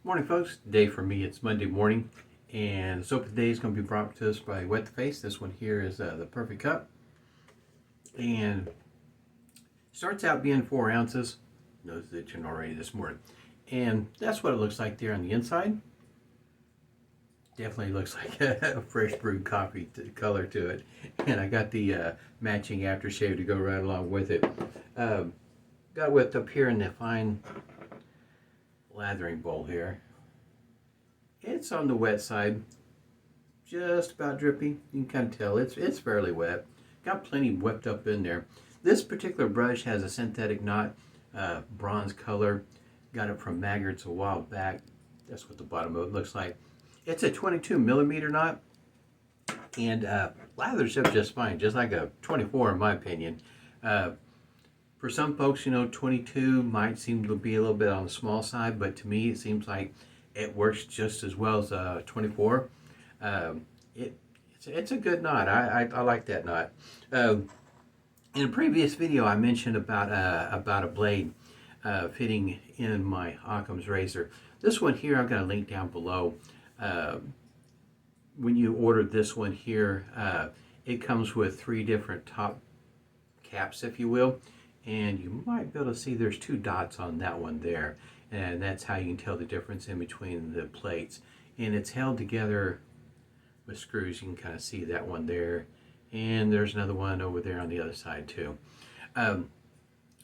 Morning, folks. Today for me, it's Monday morning, and the soap of the day is going to be brought to us by Wet the Face. This one here is the Perfect Cup, and starts out being 4 ounces. Notice the itching already this morning, and that's what it looks like there on the inside. Definitely looks like a fresh brewed coffee color to it, and I got the matching aftershave to go right along with it. Got whipped up here in the fine lathering bowl here. It's on the wet side, just about drippy. You can kind of tell it's fairly wet. Got plenty whipped up in there. This particular brush has a synthetic knot, bronze color. Got it from Maggard's a while back. That's what the bottom of it looks like. It's a 22 millimeter knot, and lathers up just fine, just like a 24 in my opinion. For some folks, 22 might seem to be a little bit on the small side, but to me, it seems like it works just as well as 24. It's a good knot. I like that knot. In a previous video, I mentioned about a blade fitting in my Occam's razor. This one here, I've got a link down below. When you order this one here, it comes with 3 different top caps, if you will. And you might be able to see there's 2 dots on that one there, and that's how you can tell the difference in between the plates. And it's held together with screws. You can kind of see that one there, and there's another one over there on the other side too.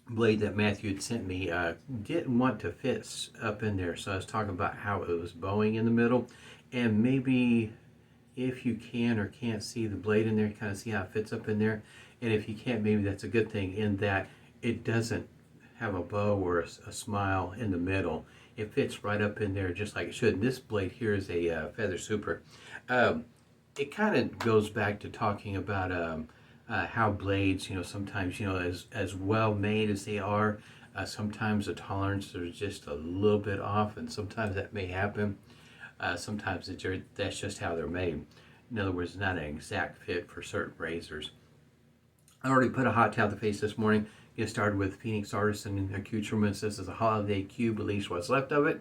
Blade that Matthew had sent me didn't want to fit up in there, so I was talking about how it was bowing in the middle, and maybe if you can or can't see the blade in there, kind of see how it fits up in there. And if you can't, maybe that's a good thing in that it doesn't have a bow or a smile in the middle. It fits right up in there just like it should. And this blade here is a Feather Super. It kind of goes back to talking about how blades, sometimes, as well made as they are, sometimes the tolerance is just a little bit off, and sometimes that may happen. Sometimes that's just how they're made. In other words, not an exact fit for certain razors. I already put a hot towel to the face this morning. Get started with Phoenix Artisan Accoutrements. This is a Holiday cube, at least what's left of it.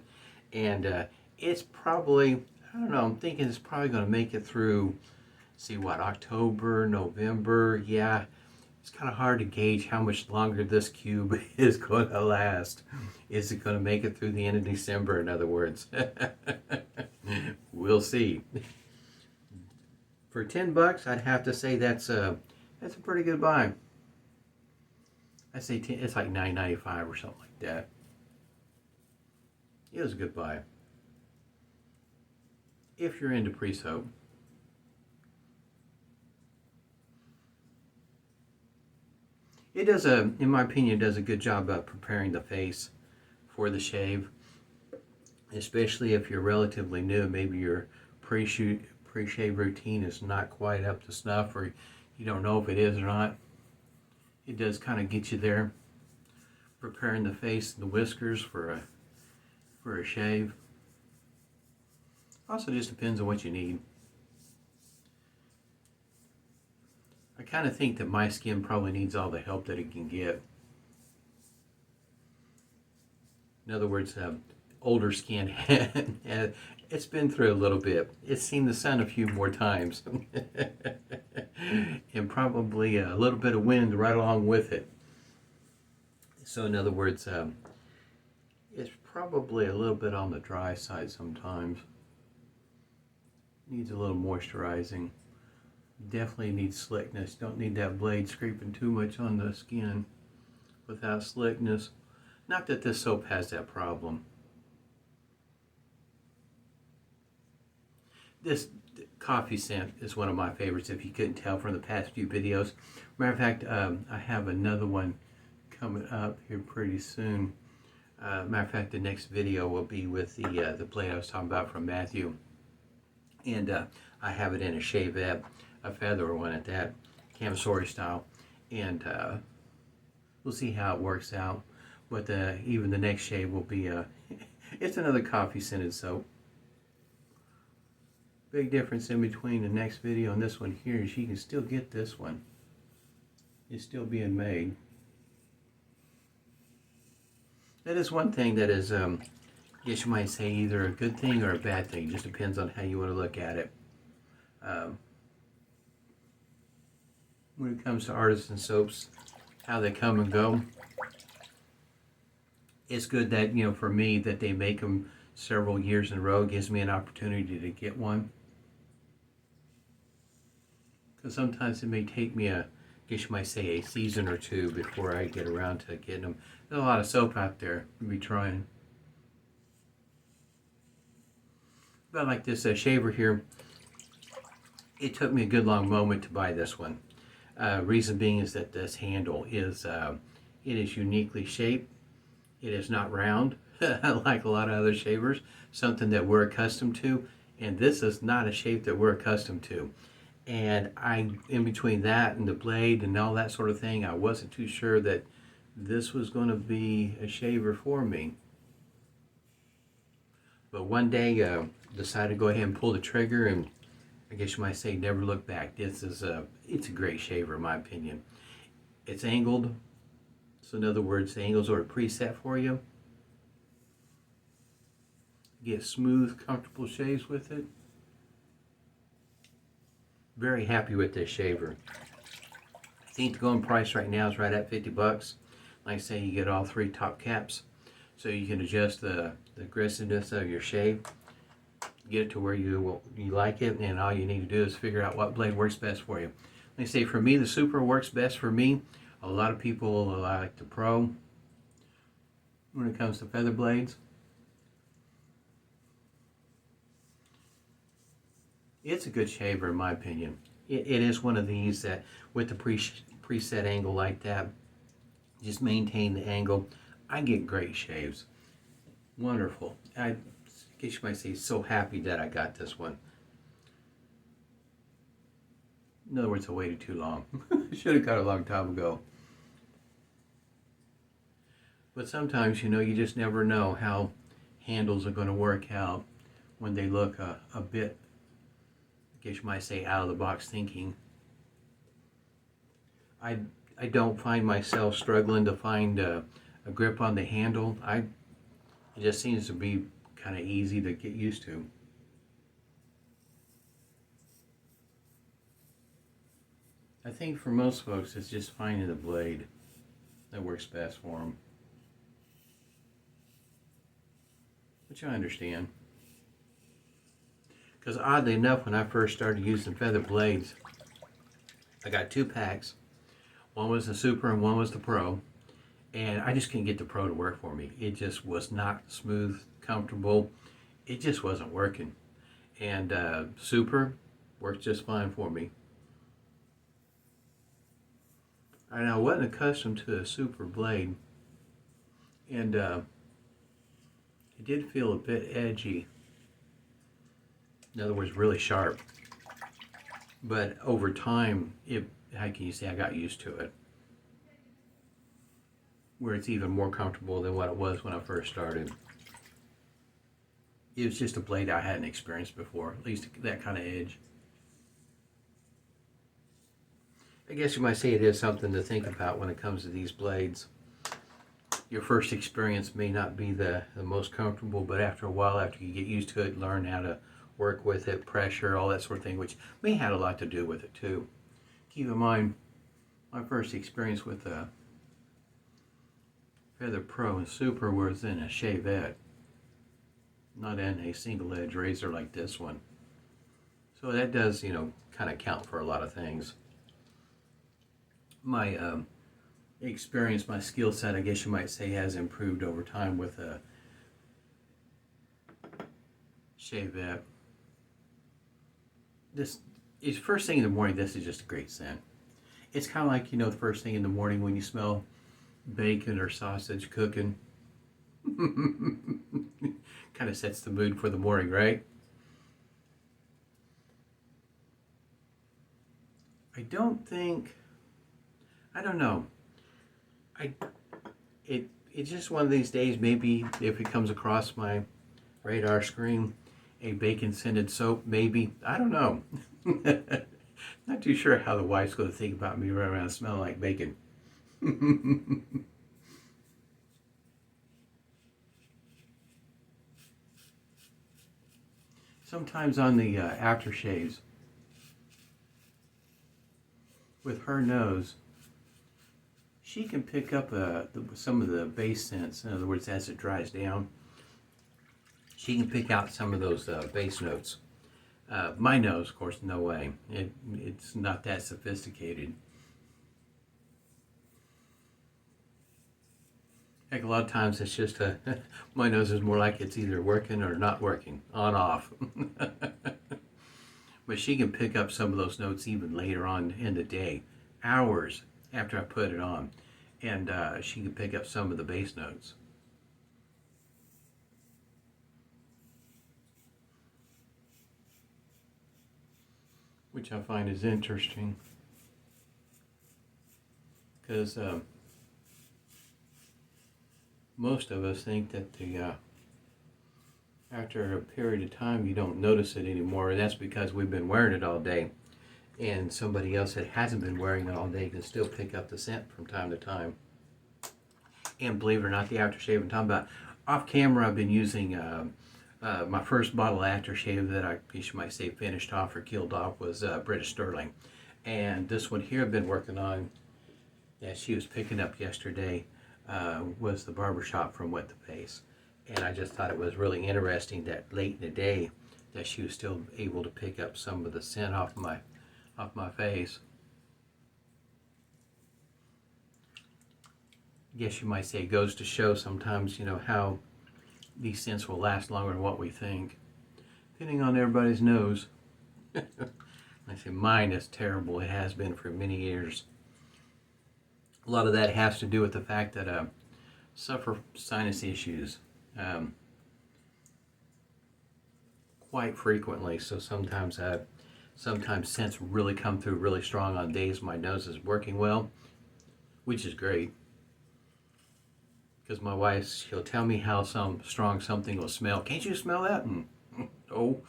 And it's probably, I don't know, I'm thinking it's probably going to make it through, October, November. Yeah, it's kind of hard to gauge how much longer this cube is going to last. Is it going to make it through the end of December, in other words? We'll see. For $10, I'd have to say that's a pretty good buy. I say it's like $9.95 or something like that. It was a good buy. If you're into pre-soap. It does in my opinion, does a good job of preparing the face for the shave. Especially if you're relatively new, maybe your pre-shave routine is not quite up to snuff, or you don't know if it is or not. It does kind of get you there, preparing the face and the whiskers for a shave. Also just depends on what you need. I kind of think that my skin probably needs all the help that it can get. In other words, older skin, it's been through a little bit. It's seen the sun a few more times. And probably a little bit of wind right along with it. So in other words, it's probably a little bit on the dry side sometimes. Needs a little moisturizing. Definitely needs slickness. Don't need that blade scraping too much on the skin without slickness. Not that this soap has that problem. This coffee scent is one of my favorites, if you couldn't tell from the past few videos. Matter of fact, I have another one coming up here pretty soon. Matter of fact, the next video will be with the blade I was talking about from Matthew. And I have it in a shavette, a feather one at that, camisori style. And we'll see how it works out. But even the next shave will be, it's another coffee scented soap. Big difference in between the next video and this one here is you can still get this one. It's still being made. That is one thing that is I guess you might say either a good thing or a bad thing. It just depends on how you want to look at it. Um, when it comes to artisan soaps, how they come and go, it's good that, for me, that they make them several years in a row. It gives me an opportunity to get one. Because sometimes it may take me I guess you might say a season or two before I get around to getting them. There's a lot of soap out there to be trying. But like this shaver here, it took me a good long moment to buy this one. Reason being is that this handle is it is uniquely shaped. It is not round like a lot of other shavers, something that we're accustomed to, and this is not a shape that we're accustomed to. And in between that and the blade and all that sort of thing, I wasn't too sure that this was going to be a shaver for me. But one day, decided to go ahead and pull the trigger, and I guess you might say never look back. It's a great shaver in my opinion. It's angled, so in other words, the angles are preset for you. Get smooth, comfortable shaves with it. Very happy with this shaver. I think the going price right now is right at 50 bucks. Like I say, you get all three top caps, so you can adjust the aggressiveness of your shave, get it to where you like it, and all you need to do is figure out what blade works best for you. Like I say, for me, the Super works best for me. A lot of people like the Pro when it comes to feather blades. It's a good shaver in my opinion. It is one of these that with the preset angle like that, just maintain the angle. I get great shaves. Wonderful. I guess you might say so happy that I got this one. In other words, I waited too long. Should have got it a long time ago. But sometimes, you just never know how handles are going to work out when they look a bit, I guess you might say, out of the box thinking. I don't find myself struggling to find a grip on the handle. It just seems to be kind of easy to get used to. I think for most folks, it's just finding the blade that works best for them. Which I understand. Because oddly enough, when I first started using feather blades, I got 2 packs. One was the Super and one was the Pro. And I just couldn't get the Pro to work for me. It just was not smooth, comfortable. It just wasn't working. And Super worked just fine for me. And I wasn't accustomed to a Super blade. And it did feel a bit edgy. In other words, really sharp. But over time, how can you say, I got used to it. Where it's even more comfortable than what it was when I first started. It was just a blade I hadn't experienced before, at least that kind of edge. I guess you might say it is something to think about when it comes to these blades. Your first experience may not be the most comfortable, but after a while, after you get used to it, learn how to work with it, pressure, all that sort of thing, which may have a lot to do with it too. Keep in mind, my first experience with a Feather Pro and Super was in a shavette, not in a single edge razor like this one. So that does, kind of count for a lot of things. My experience, my skill set, I guess you might say, has improved over time with a shavette. This is first thing in the morning. This is just a great scent. It's kind of like, the first thing in the morning when you smell bacon or sausage cooking. Kind of sets the mood for the morning, right? I don't know. It's just one of these days, maybe if it comes across my radar screen, a bacon scented soap, maybe. I don't know. Not too sure how the wife's going to think about me running around smelling like bacon. sometimes on the aftershaves, with her nose, she can pick up some of the base scents. In other words, as it dries down, she can pick out some of those base notes. My nose, of course, no way. It's not that sophisticated. Heck, a lot of times it's just my nose is more like it's either working or not working, on off. But she can pick up some of those notes even later on in the day, hours after I put it on, and she can pick up some of the base notes. Which I find is interesting, because most of us think that after a period of time you don't notice it anymore, and that's because we've been wearing it all day, and somebody else that hasn't been wearing it all day can still pick up the scent from time to time. And believe it or not, the aftershave I'm talking about, off camera I've been using my first bottle of aftershave that I guess you might say finished off or killed off was British Stirling. And this one here I've been working on, that she was picking up yesterday, was the Barbershop from Wet the Face. And I just thought it was really interesting that late in the day that she was still able to pick up some of the scent off my face. I guess you might say it goes to show sometimes, you know, how these scents will last longer than what we think, depending on everybody's nose. I say mine is terrible. It has been for many years. A lot of that has to do with the fact that I suffer sinus issues quite frequently. So sometimes scents really come through really strong on days my nose is working well, which is great. Because my wife, she'll tell me how strong something will smell. Can't you smell that? And, oh.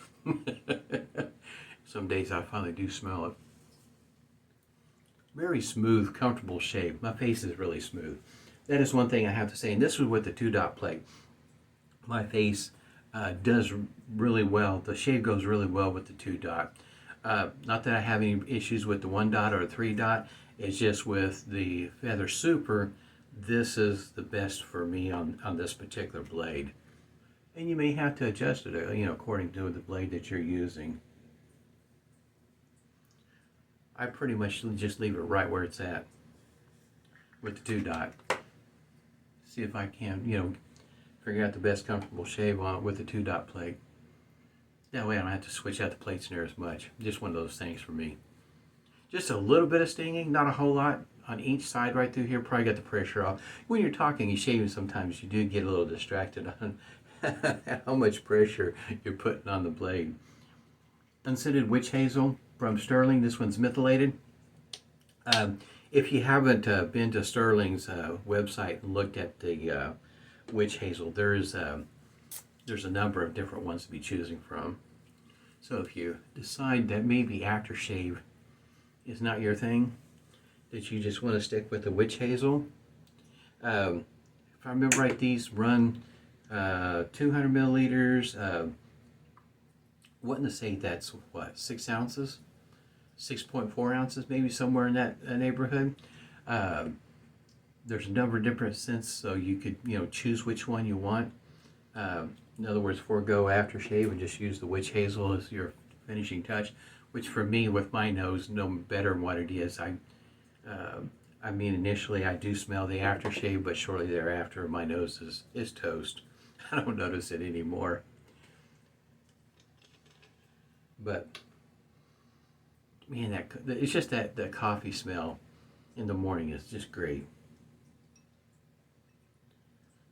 Some days I finally do smell it. Very smooth, comfortable shave. My face is really smooth. That is one thing I have to say. And this was with the 2-dot plate. My face does really well. The shave goes really well with the 2-dot. Not that I have any issues with the 1-dot or 3-dot. It's just with the Feather Super, this is the best for me on this particular blade. And you may have to adjust it, you know, according to the blade that you're using. I pretty much just leave it right where it's at with the 2-dot. See if I can, you know, figure out the best comfortable shave on it with the 2-dot plate. That way I don't have to switch out the plates near as much. Just one of those things for me. Just a little bit of stinging, not a whole lot on each side right through here. Probably got the pressure off. When you're talking and shaving, sometimes you do get a little distracted on how much pressure you're putting on the blade. Unscented witch hazel from Stirling. This one's mentholated. If you haven't been to Stirling's website and looked at the witch hazel, there's a number of different ones to be choosing from. So if you decide that maybe aftershave is not your thing, that you just want to stick with the witch hazel, if I remember right, these run 200 milliliters. Wouldn't to say that's what, 6 ounces, 6.4 ounces, maybe somewhere in that neighborhood. There's a number of different scents, so you could, you know, choose which one you want. In other words, forego aftershave and just use the witch hazel as your finishing touch, which for me, with my nose, no better than what it is. I mean, initially I do smell the aftershave, but shortly thereafter, my nose is toast. I don't notice it anymore. But man, it's just that the coffee smell in the morning is just great.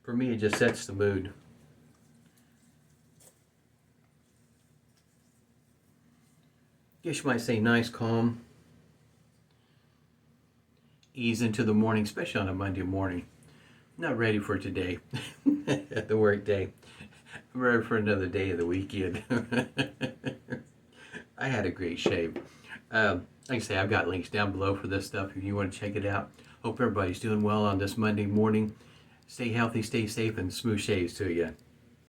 For me, it just sets the mood. Guess you might say nice, calm, ease into the morning, especially on a Monday morning. Not ready for today, the work day. I'm ready for another day of the weekend. I had a great shave. Like I say, I've got links down below for this stuff if you want to check it out. Hope everybody's doing well on this Monday morning. Stay healthy, stay safe, and smooth shaves to you.